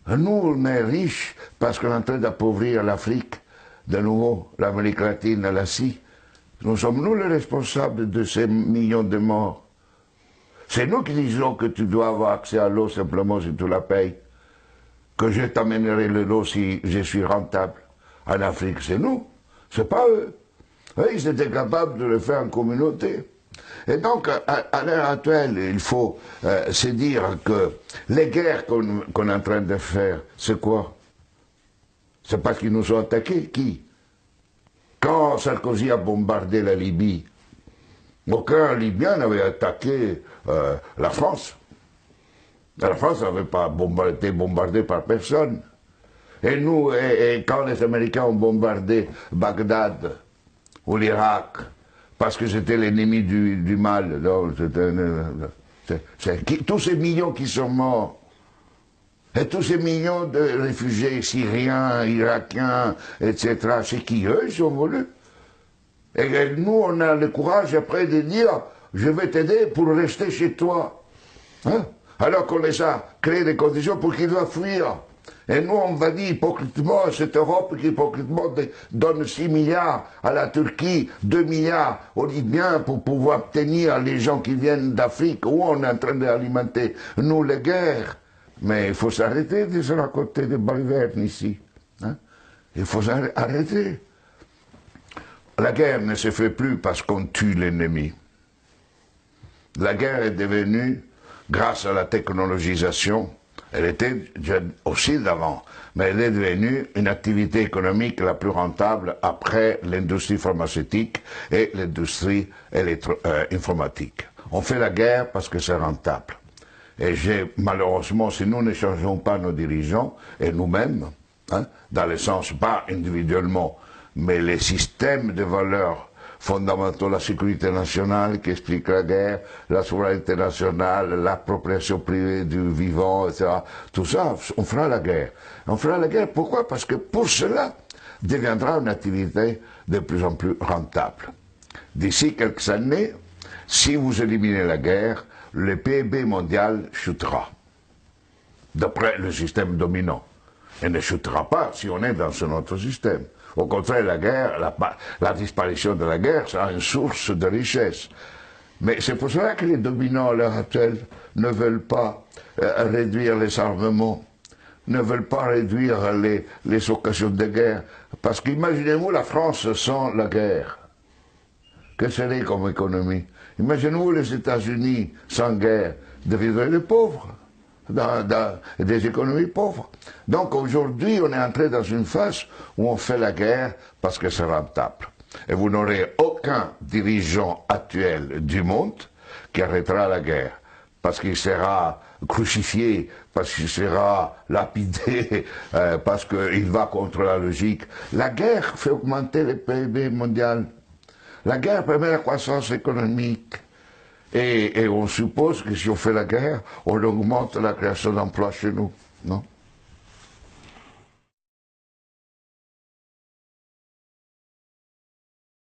Nous, on est riches parce qu'on est en train d'appauvrir l'Afrique, de nouveau, l'Amérique latine, l'Asie. Nous sommes nous les responsables de ces millions de morts. C'est nous qui disons que tu dois avoir accès à l'eau simplement si tu la payes. Que je t'amènerai l'eau si je suis rentable. En Afrique, c'est nous, c'est pas eux. Eux, ils étaient capables de le faire en communauté. Et donc, à l'heure actuelle, il faut se dire que les guerres qu'on est en train de faire, c'est quoi? C'est parce qu'ils nous ont attaqués. Qui? Quand Sarkozy a bombardé la Libye, aucun Libyen n'avait attaqué la France. La France n'avait pas été bombardée par personne. Et nous, quand les Américains ont bombardé Bagdad ou l'Irak, parce que c'était l'ennemi du mal, tous ces millions qui sont morts, et tous ces millions de réfugiés syriens, irakiens, etc., c'est qui eux, ils ont voulu. Et nous, on a le courage après de dire, je vais t'aider pour rester chez toi. Hein? Alors qu'on les a créé des conditions pour qu'ils doivent fuir. Et nous, on va dire hypocritement à cette Europe qui hypocritement donne 6 milliards à la Turquie, 2 milliards aux Libyens pour pouvoir obtenir les gens qui viennent d'Afrique, où on est en train d'alimenter, nous, les guerres. Mais il faut s'arrêter de se raconter des balivernes ici. Hein? Il faut arrêter. La guerre ne se fait plus parce qu'on tue l'ennemi. La guerre est devenue, grâce à la technologisation, elle était aussi d'avant, mais elle est devenue une activité économique la plus rentable après l'industrie pharmaceutique et l'industrie informatique. On fait la guerre parce que c'est rentable. Et malheureusement, si nous ne changeons pas nos dirigeants, et nous-mêmes, hein, dans le sens, pas individuellement, mais les systèmes de valeurs fondamentaux, la sécurité nationale qui explique la guerre, la souveraineté nationale, l'appropriation privée du vivant, etc. Tout ça, on fera la guerre. On fera la guerre, pourquoi? Parce que pour cela, deviendra une activité de plus en plus rentable. D'ici quelques années, si vous éliminez la guerre, le PIB mondial chutera, d'après le système dominant. Et ne chutera pas si on est dans un autre système. Au contraire, la guerre, la disparition de la guerre sera une source de richesse. Mais c'est pour cela que les dominants à l'heure actuelle ne veulent pas réduire les armements, ne veulent pas réduire les occasions de guerre. Parce qu'imaginez-vous la France sans la guerre. Que serait comme économie? Imaginez-vous les États-Unis sans guerre, deviendraient des pauvres. Des économies pauvres. Donc aujourd'hui, on est entré dans une phase où on fait la guerre parce que c'est rentable. Et vous n'aurez aucun dirigeant actuel du monde qui arrêtera la guerre, parce qu'il sera crucifié, parce qu'il sera lapidé, parce qu'il va contre la logique. La guerre fait augmenter le PIB mondial. La guerre permet la croissance économique. Et on suppose que si on fait la guerre, on augmente la création d'emplois chez nous, non?